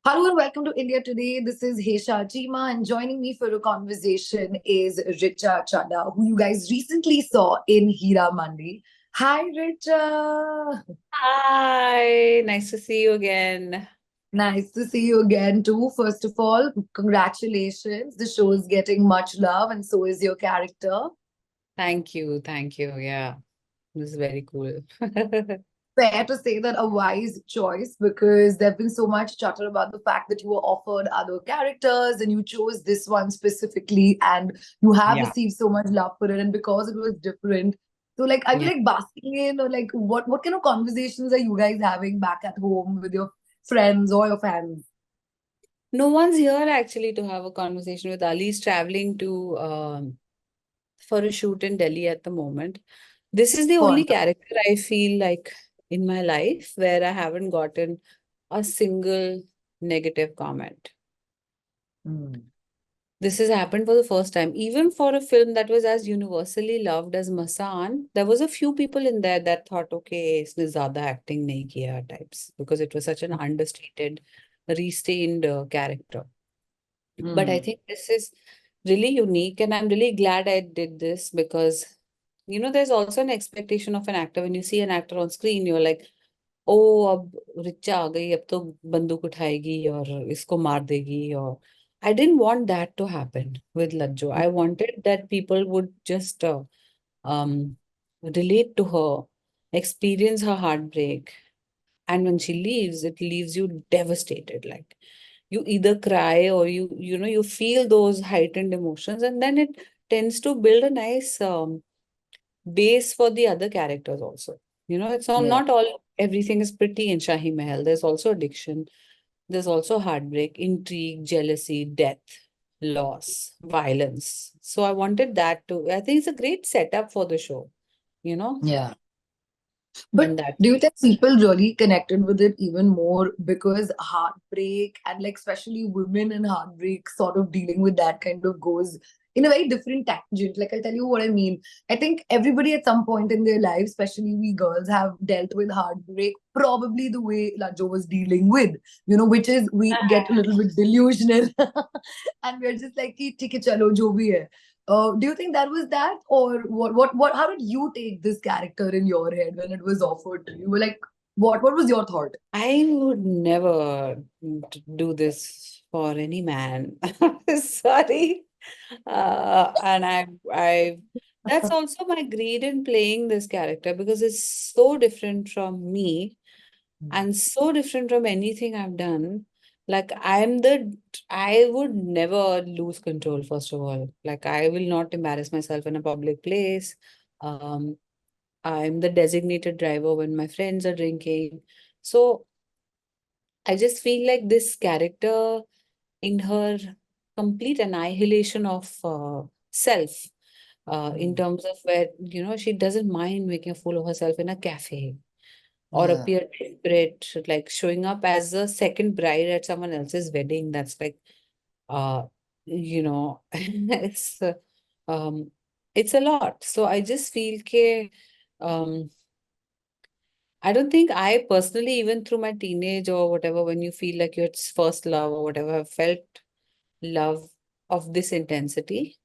Hello and welcome to India Today. This is Hesha Chima, and joining me for a conversation is Richa Chadha, who you guys recently saw in Hira Mandi. Hi, Richa. Hi, nice to see you again. Nice to see you again, too. First of all, congratulations. The show is getting much love, and so is your character. Thank you, thank you. Yeah, this is very cool. Fair to say that a wise choice because there've been so much chatter about the fact that you were offered other characters and you chose this one specifically and you have Yeah, received so much love for it and because it was different. So like are you yeah. like basking in or like what kind of conversations are you guys having back at home with your friends or your fans? No one's here actually to have a conversation with Ali's traveling to for a shoot in Delhi at the moment. This is the Fun. only character I feel like in my life where I haven't gotten a single negative comment. Hmm. This has happened for the first time. Even for a film that was as universally loved as Masan, there was a few people in there that thought, okay, इसने ज़्यादा acting नहीं किया types, because it was such an understated, restrained character. But I Hmm. think this is really unique, and I'm really glad I did this because, there's also an expectation of an actor. When you see an actor on screen, you're like, ओ अब रिचा आ गई अब तो बंदूक उठाएगी और इसको मार देगी और I didn't want that to happen with Lajjo. I wanted that people would just um relate to her, experience her heartbreak, and when she leaves, it leaves you devastated. Like you either cry or you feel those heightened emotions, and then it tends to build a nice base for the other characters also. It's all Yeah. not all everything is pretty in Shahi Mahal. There's also addiction, there's also heartbreak, intrigue, jealousy, death, loss, violence. So I wanted that to, I think it's a great setup for the show, you know, Yeah. in But that do you think sense. people really connected with it even more because heartbreak and like especially women in heartbreak sort of dealing with that kind of goes in a very different tangent. Like I'll tell you what I mean. I think everybody at some point in their life, especially we girls, have dealt with heartbreak probably the way Lajo was dealing with, which is we get a little bit delusional and we're just like, "Ki, theek hai, chalo, jo bhi hai." Do you think that was that, or what? How did you take this character in your head when it was offered to you? You were like, what? What was your thought? I would never do this for any man. Sorry. And that's also my greed in playing this character because it's so different from me and so different from anything I've done. Like I would never lose control, first of all. Like I will not embarrass myself in a public place. Um, I'm the designated driver when my friends are drinking. So I just feel like this character in her complete annihilation of self, in Mm. terms of where, she doesn't mind making a fool of herself in a cafe or Yeah. appear desperate, like showing up as a second bride at someone else's wedding. That's like, uh, it's um, it's a lot. So I just feel ke, um, I don't think I personally, even through my teenage or whatever, when you feel like your first love or whatever, have felt love of this intensity.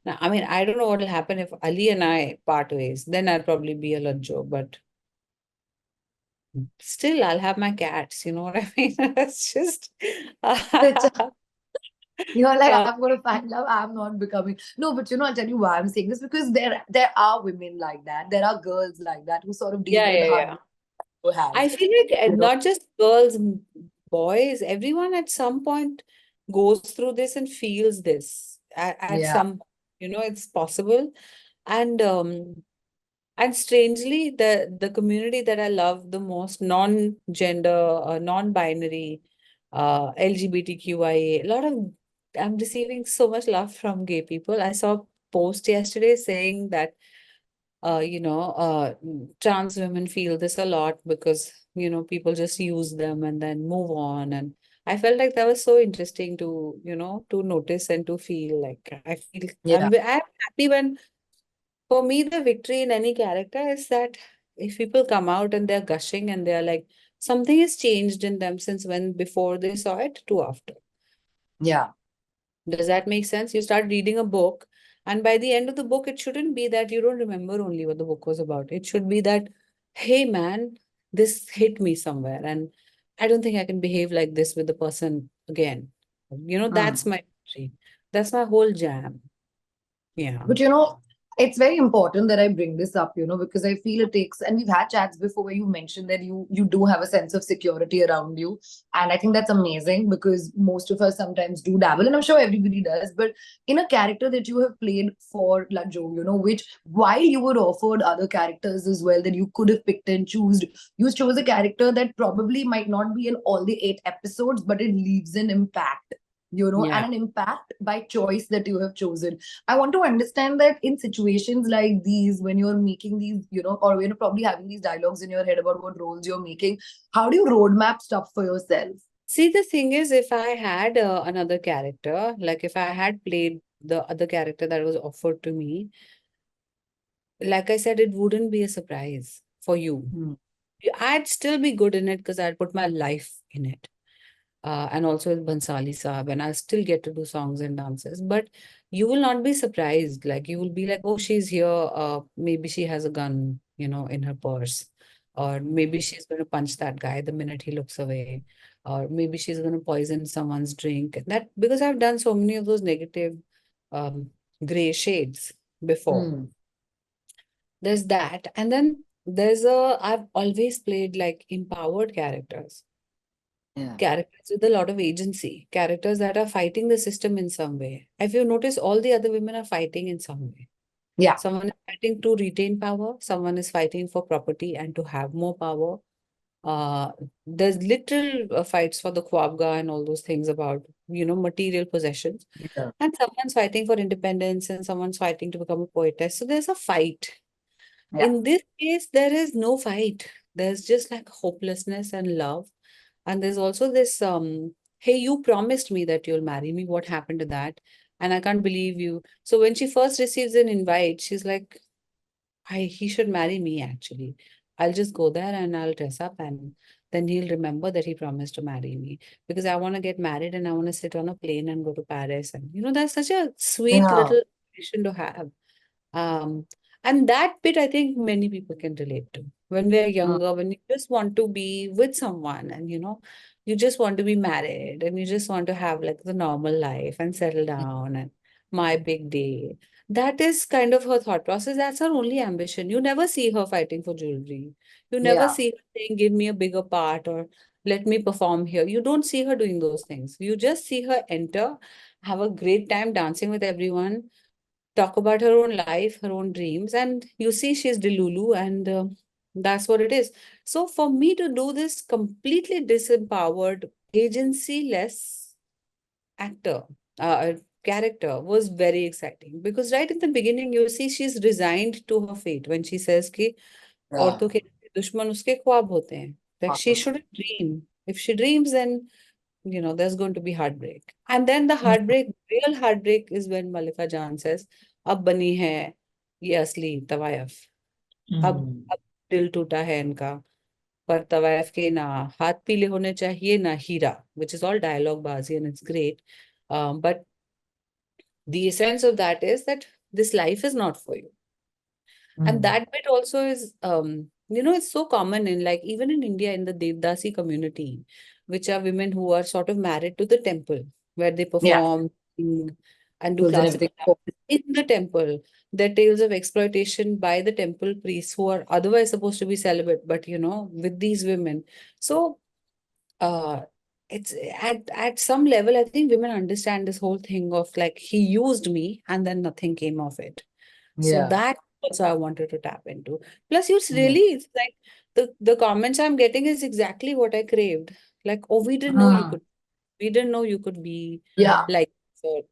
Now, I mean, I don't know what will happen if Ali and I part ways. Then I'll probably be a Lajjo, but still, I'll have my cats. You know what I mean? It's just, Which you're like, uh, I'm gonna find love. I'm not becoming no, but I'll tell you why I'm saying this because there are women like that. There are girls like that who sort of deal yeah, with yeah, yeah. heartbreak who has. I feel like not just girls, boys, everyone at some point goes through this and feels this at Yeah. some, it's possible. And strangely, the community that I love the most, non-gender, non-binary, LGBTQIA, a lot of I'm receiving so much love from gay people. I saw a post yesterday saying that trans women feel this a lot because, people just use them and then move on. And I felt like that was so interesting to, to notice and to feel like I feel Yeah. I'm happy when, for me, the victory in any character is that if people come out and they're gushing and they're like something has changed in them since when before they saw it to after. Yeah. Does that make sense? You start reading a book, and by the end of the book, it shouldn't be that you don't remember only what the book was about. It should be that, hey man, this hit me somewhere, and I don't think I can behave like this with the person again. That's Hmm. my dream. That's my whole jam. Yeah. But it's very important that I bring this up, because I feel it takes, and we've had chats before where you mentioned that you do have a sense of security around you. And I think that's amazing because most of us sometimes do dabble, and I'm sure everybody does. But in a character that you have played for Lajo, which while you were offered other characters as well that you could have picked and choose, you chose a character that probably might not be in all the 8 episodes, but it leaves an impact, Yeah. and an impact by choice that you have chosen. I want to understand that in situations like these, when you're making these, or when you're probably having these dialogues in your head about what roles you're making, how do you roadmap stuff for yourself? See, the thing is, if I had another character, like if I had played the other character that was offered to me, like I said, it wouldn't be a surprise for you. Hmm. I'd still be good in it because I'd put my life in it. And also with Bansali Saab, and I'll still get to do songs and dances. But you will not be surprised. Like you will be like, oh, she's here. Maybe she has a gun, in her purse. Or maybe she's going to punch that guy the minute he looks away. Or maybe she's going to poison someone's drink. That because I've done so many of those negative um, gray shades before. Hmm. There's that. And then I've always played like empowered characters, Yeah. characters with a lot of agency, characters that are fighting the system in some way. If you notice, all the other women are fighting in some way. Yeah. Someone is fighting to retain power, someone is fighting for property and to have more power. Uh, there's literal fights for the Kwabga and all those things about, material possessions. Yeah. And someone's fighting for independence and someone's fighting to become a poetess. So there's a fight. Yeah. In this case, there is no fight. There's just like hopelessness and love. And there's also this, hey, you promised me that you'll marry me. What happened to that? And I can't believe you. So when she first receives an invite, she's like, he should marry me actually. I'll just go there and I'll dress up and then he'll remember that he promised to marry me because I want to get married and I want to sit on a plane and go to Paris. And that's such a sweet Yeah. little mission to have. Um, and that bit I think many people can relate to. When we're Hmm. younger, when you just want to be with someone and you just want to be married and you just want to have like the normal life and settle down and my big day. That is kind of her thought process. That's her only ambition. You never see her fighting for jewelry. You never Yeah. see her saying, give me a bigger part or let me perform here. You don't see her doing those things. You just see her enter, have a great time dancing with everyone, talk about her own life, her own dreams, and you see she's Delulu, and that's what it is. So for me to do this completely disempowered, agency-less actor, character was very exciting because right in the beginning, you see she's resigned to her fate when she says कि Yeah. औरतों के दुश्मन उसके ख्वाब होते हैं. Like she shouldn't dream. If she dreams, then there's going to be heartbreak. And then the real heartbreak is when Malika Jan says, अब बनी है ये असली तवायफ. Hmm. अब दिल टूटा है इनका. पर तवायफ के ना हाथ पीले होने चाहिए ना हीरा, which is all dialogue bazi and it's great. But the essence of that is that this life is not for you. And Hmm. that bit also is, it's so common in like even in India in the Devdasi community, which are women who are sort of married to the temple where they Yeah. perform sing, and do Tools and classical everything. dance in the temple. Their tales of exploitation by the temple priests who are otherwise supposed to be celibate, but with these women. So uh it's at some level, I think women understand this whole thing of like he used me and then nothing came of it. So Yeah. that also I wanted to tap into. Plus, Yeah. it's like the comments I'm getting is exactly what I craved. Like, oh, Hmm. we didn't know you could be Yeah. like, so,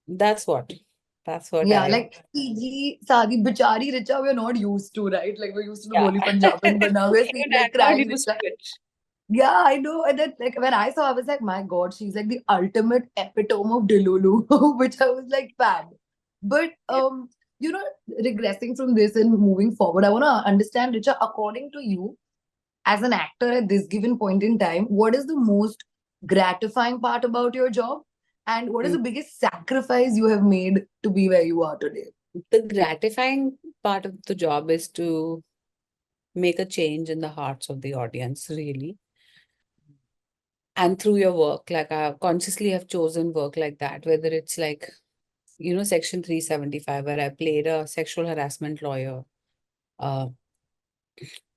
that's what, that's what Yeah, I, like Siji, Sadi, Bichari, Richa, we're not used to, right? Like we're used to the yeah. Boli Punjaban, but now we're seeing Even like I'm not crying used Richa. to it. Yeah, I know. And then like when I saw, I was like, my God, she's like the ultimate epitome of Delulu, which I was like, fan. But Yeah. regressing from this and moving forward, I want to understand, Richa, according to you, as an actor at this given point in time, what is the most gratifying part about your job? And what is Mm. the biggest sacrifice you have made to be where you are today? The gratifying part of the job is to make a change in the hearts of the audience, really. And through your work, like I consciously have chosen work like that, whether it's like, Section 375, where I played a sexual harassment lawyer, uh,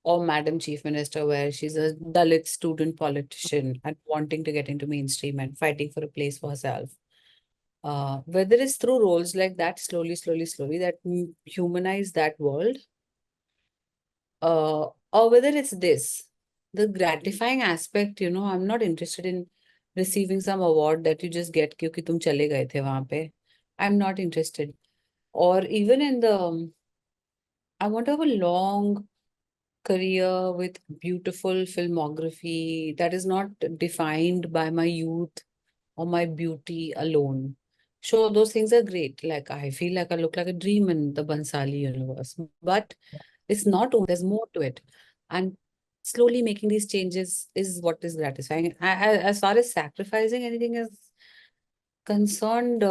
or Madam Chief Minister, where she's a Dalit student politician and wanting to get into mainstream and fighting for a place for herself. Whether it's through roles like that, slowly, that humanize that world, or whether it's this, the gratifying aspect, I'm not interested in receiving some award that you just get क्योंकि तुम चले गए थे वहां पे. I'm not interested. Or even in I want to have a long career with beautiful filmography that is not defined by my youth or my beauty alone. Sure, those things are great. Like I feel like I look like a dream in the Bansali universe, but it's not. There's more to it, and slowly making these changes is what is gratifying. As far as sacrificing anything is concerned,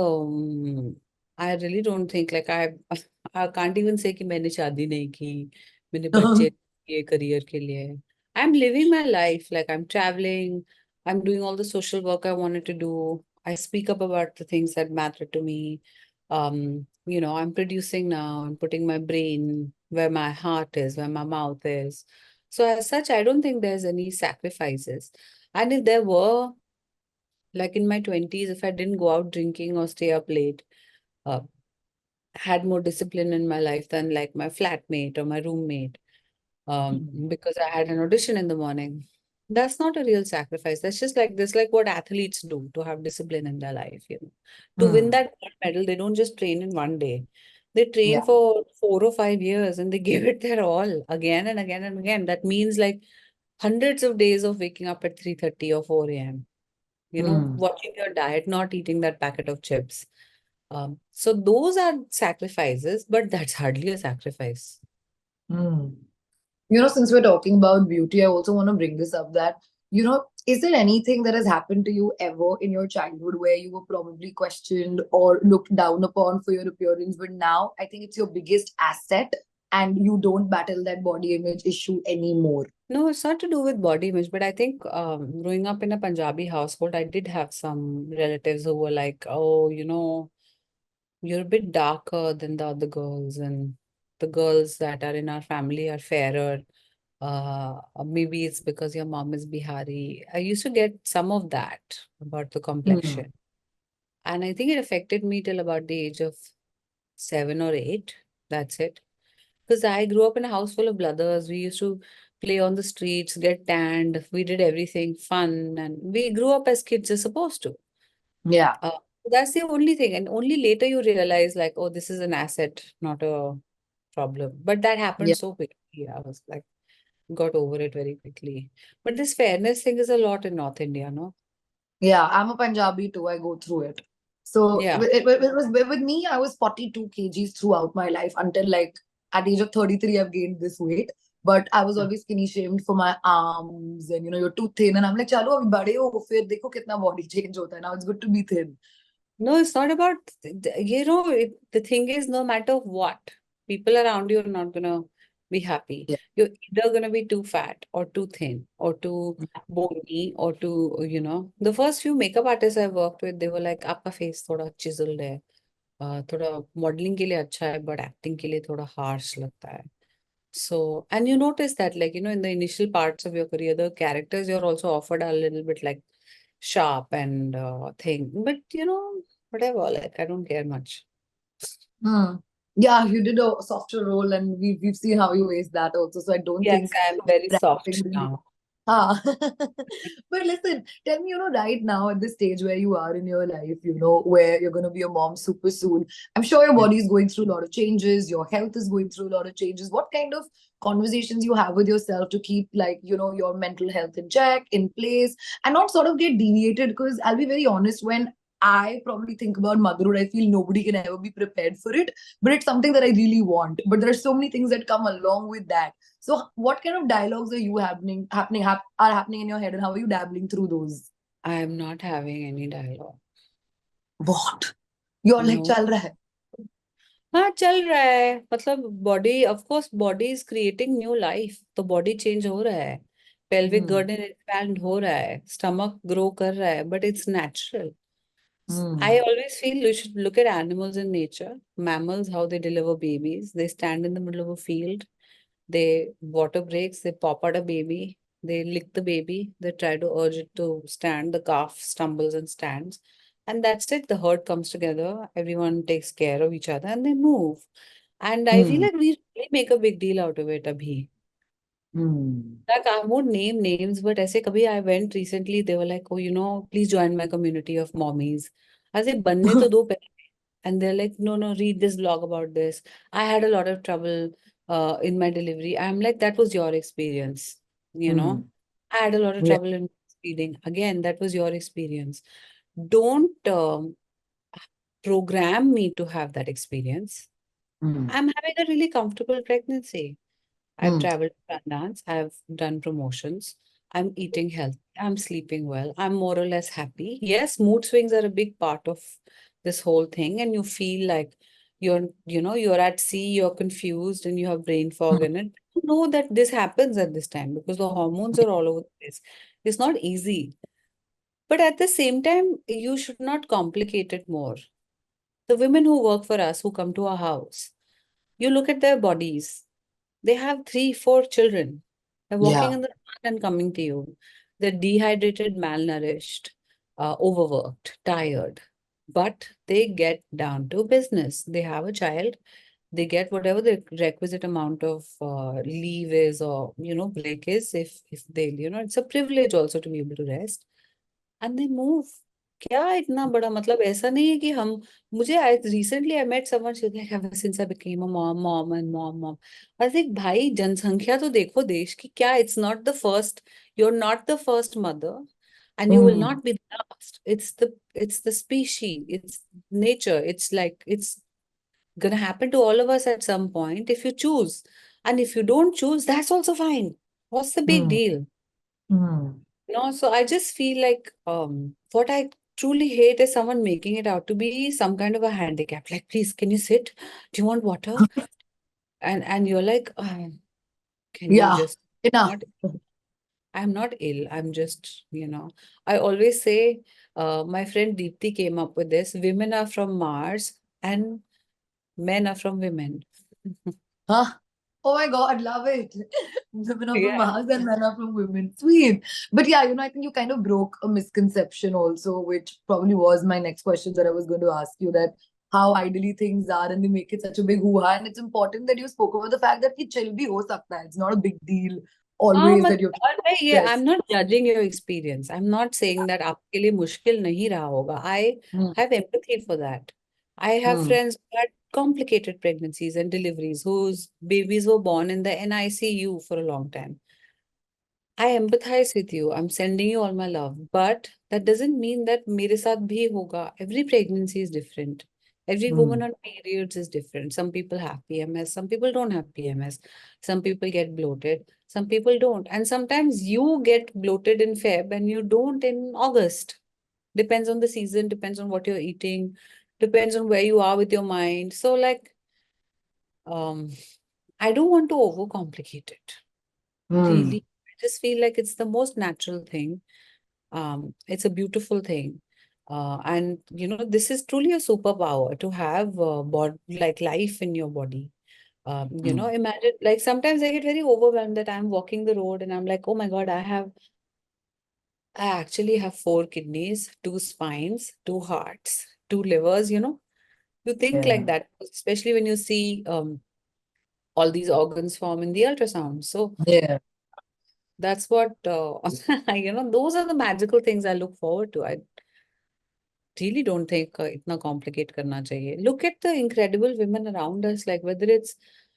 I really don't think like I can't even say कि मैंने शादी नहीं की, मैंने बच्चे किए career के लिए. I'm living my life, like I'm traveling, I'm doing all the social work I wanted to do. I speak up about the things that matter to me. I'm producing now, I'm putting my brain where my heart is, where my mouth is. So as such, I don't think there's any sacrifices. And if there were, like in my 20s, if I didn't go out drinking or stay up late, uh, had more discipline in my life than like my flatmate or my roommate, because I had an audition in the morning. That's not a real sacrifice. That's just like this, like what athletes do to have discipline in their life, To win Hmm. that gold medal, they don't just train in one day. They train Yeah. for 4 or 5 years and they give it their all again and again and again. That means like hundreds of days of waking up at 3:30 or 4 a.m., Hmm. watching your diet, not eating that packet of chips. So those are sacrifices, but that's hardly a sacrifice. Hmm. Since we're talking about beauty, I also want to bring this up that, is there anything that has happened to you ever in your childhood where you were probably questioned or looked down upon for your appearance, but now I think it's your biggest asset and you don't battle that body image issue anymore? No, it's not to do with body image, but I think growing up in a Punjabi household, I did have some relatives who were like, oh, you're a bit darker than the other girls, and the girls that are in our family are fairer. Or maybe it's because your mom is Bihari. I used to get some of that about the Hmm. complexion. And I think it affected me till about the age of 7 or 8. That's it. Because I grew up in a house full of brothers. We used to play on the streets, get tanned. We did everything fun, and we grew up as kids are supposed to. Yeah. Uh, that's the only thing. And only later you realize, like, oh, this is an asset, not a problem. But that Yeah. happened so quickly. I was like, got over it very quickly. But this fairness thing is a lot in North India, no? Yeah, I'm a Punjabi too. I go through it. So Yeah. it was with me. I was 42 kgs throughout my life until like at the age of 33, I've gained this weight. But I was always skinny shamed for my arms and you're too thin. And I'm like, chalo, abhi bade ho, fir dekho kitna body change hota hai. Now it's good to be thin. No, it's not about, the thing is, no matter what, people around you are not going to be happy. Yeah. You're either going to be too fat or too thin or too bony or the first few makeup artists I worked with, they were like, आपका face थोड़ा chiseled है, थोड़ा modeling के लिए अच्छा है, but acting के लिए थोड़ा harsh लगता है. So, and you notice that, like, in the initial parts of your career, the characters you're also offered are a little bit like sharp and thing. But, whatever, like, I don't care much. Hmm. Yeah, you did a softer role and we've seen how you aced that also. So I don't Yes, think I'm very branding soft really. now. Ah. But listen, tell me, right now at this stage where you are in your life, where you're going to be a mom super soon. I'm sure your Yeah. body is going through a lot of changes, your health is going through a lot of changes. What kind of conversations you have with yourself to keep like, your mental health in check, in place, and not sort of get deviated? Because I'll be very honest, when I probably think about motherhood, I feel nobody can ever be prepared for it, but it's something that I really want. But there are so many things that come along with that. So what kind of dialogues are you are happening in your head, and how are you dabbling through those? I am not having any dialogue. What? You're like, No. chal raha hai. हाँ चल रहा है, मतलब body, of course body is creating new life, तो body change हो रहा है, pelvic Hmm. गर्दन एक्सपैंड हो रहा है, स्टमक ग्रो कर रहा है, but it's natural. I Hmm. always feel you should look at animals in nature. Mammals, how they deliver babies. They stand in the middle of a field. They water breaks. They pop out a baby. They lick the baby. They try to urge it to stand. The calf stumbles and stands. And that's it. The herd comes together. Everyone takes care of each other and they move. And I feel Hmm. like we really make a big deal out of it, Abhi. Hmm. Like I won't name names, but ऐसे कभी I went recently, they were like, oh, please join my community of mommies. I said, बनने तो दो पहले. And they're like, no, no, read this blog about this. I had a lot of trouble in my delivery. I'm like, that was your experience, you know. Hmm. I had a lot of Yeah. trouble in feeding. Again, that was your experience. Don't program me to have that experience. Hmm. I'm having a really comfortable pregnancy. I've Hmm. traveled to dance. I've done promotions. I'm eating healthy. I'm sleeping well. I'm more or less happy. Yes, mood swings are a big part of this whole thing. And you feel like you're at sea, you're confused, and you have brain fog Hmm. in it. You know that this happens at this time because the hormones are all over the place. It's not easy. But at the same time, you should not complicate it more. The women who work for us, who come to our house, you look at their bodies. They have three, four children. They're walking Yeah. in the sun and coming to you. They're dehydrated, malnourished, overworked, tired. But they get down to business. They have a child. They get whatever the requisite amount of leave is, or break is, if they, it's a privilege also to be able to rest, and they move. क्या इतना बड़ा, मतलब ऐसा नहीं है कि हम, मुझे I recently I met someone she like ever since I became a mom mom and mom mom. I think भाई जनसंख्या तो देखो देश की, क्या it's not the first, you are not the first mother and you will Hmm. not be the last. It's the species, it's nature. It's like it's gonna happen to all of us at some point if you choose, and if you don't choose, that's also fine. What's the big Hmm. deal? Hmm. No, so I just feel like what I truly hate is someone making it out to be some kind of a handicap. Like, please, can you sit? Do you want water? And you're like, can you Yeah. just Enough. not? I'm not ill. I'm just, I always say, my friend Deepthi came up with this. Women are from Mars and men are from women. Huh? Oh my God, love it. Women are from Yeah. Mars and men are from women. Sweet. But yeah, I think you kind of broke a misconception also, which probably was my next question that I was going to ask you, that how ideally things are and they make it such a big hoo-ha. And it's important that you spoke about the fact that it chill bhi ho sakta hai. It's not a big deal always that you have to और मैं ये, stress. I'm not judging your experience. I'm not saying that आपके लिए मुश्किल नहीं रहा होगा. I Hmm. have empathy for that. I have Hmm. friends who had complicated pregnancies and deliveries whose babies were born in the NICU for a long time. I empathize with you. I'm sending you all my love. But that doesn't mean that मेरे साथ भी होगा. Every pregnancy is different. Every woman Hmm. on periods is different. Some people have PMS, some people don't have PMS. Some people get bloated, some people don't. And sometimes you get bloated in Feb and you don't in August. Depends on the season, depends on what you're eating, depends on where you are with your mind. So like, um, I don't want to overcomplicate it. Hmm. Really. I just feel like it's the most natural thing. It's a beautiful thing. And this is truly a superpower to have like life in your body. Hmm. Imagine, like sometimes I get very overwhelmed that I'm walking the road and I'm like, oh my God, I actually have four kidneys, two spines, two hearts, two livers. You think like Yeah. that, especially when you see all these organs form in the ultrasound. So Yeah. that's what, those are the magical things I look forward to. I really don't think itna complicate karna chahiye. Look at the incredible women around us, like whether it's,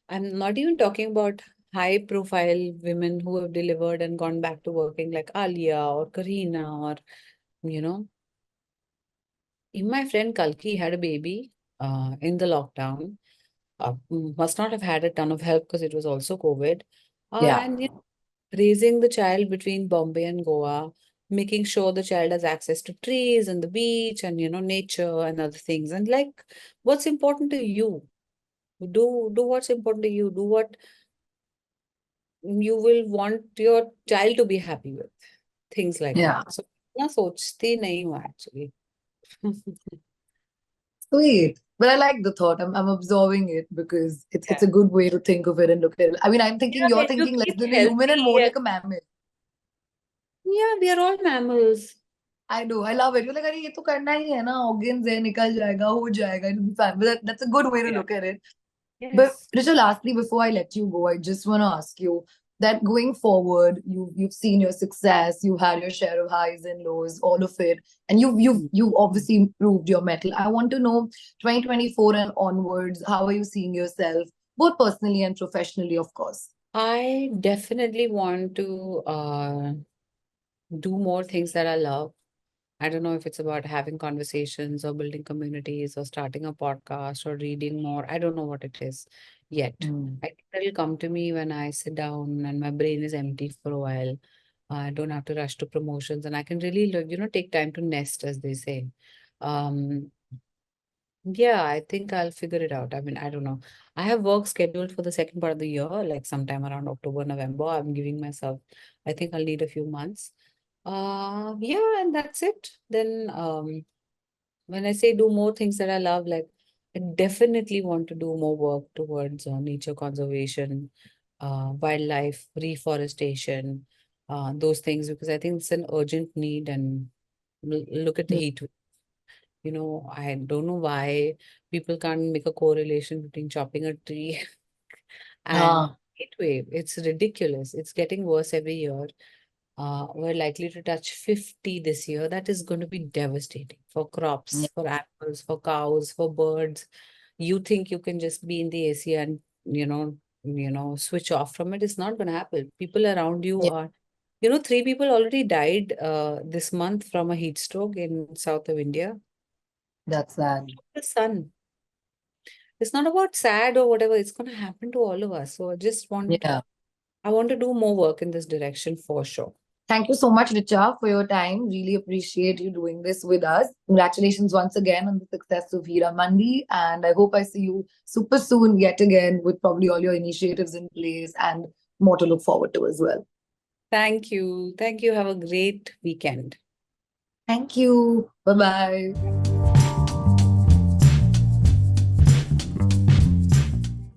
I'm not even talking about high profile women who have delivered and gone back to working like Alia or Kareena or, you know, even my friend Kalki had a baby in the lockdown. Must not have had a ton of help because it was also COVID. Yeah. And raising the child between Bombay and Goa, making sure the child has access to trees and the beach and nature and other things. And like, what's important to you? Do what's important to you. Do what you will want your child to be happy with. Things like Yeah. that. So ना सोचती नहीं हूँ actually. Sweet. But I like the thought. I'm absorbing it because it's Yeah. a good way to think of it and look at it. I mean, I'm thinking Yeah, you're you thinking less keep than a human and more healthy. like a mammal. Yeah, we are all mammals. I do. I love it. You're like, अरे ये तो करना ही है ना, organs है, निकल जाएगा, हो जाएगा, it'll be fine. But that's a good way to Yeah. look at it. But Yes. Richa, lastly, before I let you go, I just want to ask you that going forward, you've seen your success, you've had your share of highs and lows, all of it, and you've obviously improved your metal. I want to know 2024 and onwards, how are you seeing yourself, both personally and professionally, of course? I definitely want to do more things that I love. I don't know if it's about having conversations or building communities or starting a podcast or reading more. I don't know what it is yet. Mm. I think it'll come to me when I sit down and my brain is empty for a while. I don't have to rush to promotions and I can really, take time to nest, as they say. Um, yeah, I think I'll figure it out. I mean, I don't know. I have work scheduled for the second part of the year, like sometime around October, November. I'm giving myself, I think I'll need a few months. Yeah, and that's it. Then, when I say do more things that I love, like I definitely want to do more work towards nature conservation, wildlife, reforestation, those things, because I think it's an urgent need. And look at the heat. I don't know why people can't make a correlation between chopping a tree and Ah, heat wave. It's ridiculous. It's getting worse every year. We're likely to touch 50 this year. That is going to be devastating for yeah, crops, for animals, for cows, for birds. You think you can just be in the AC and, switch off from it. It's not going to happen. People around you yeah, are, 3 people already died this month from a heat stroke in south of India. that's sad. The sun. It's not about sad or whatever. It's going to happen to all of us. So Yeah. I want to do more work in this direction for sure. Thank you so much, Richa, for your time. Really appreciate you doing this with us. Congratulations once again on the success of Hira Mandi. And I hope I see you super soon yet again with probably all your initiatives in place and more to look forward to as well. Thank you. Thank you. Have a great weekend. Thank you. Bye bye.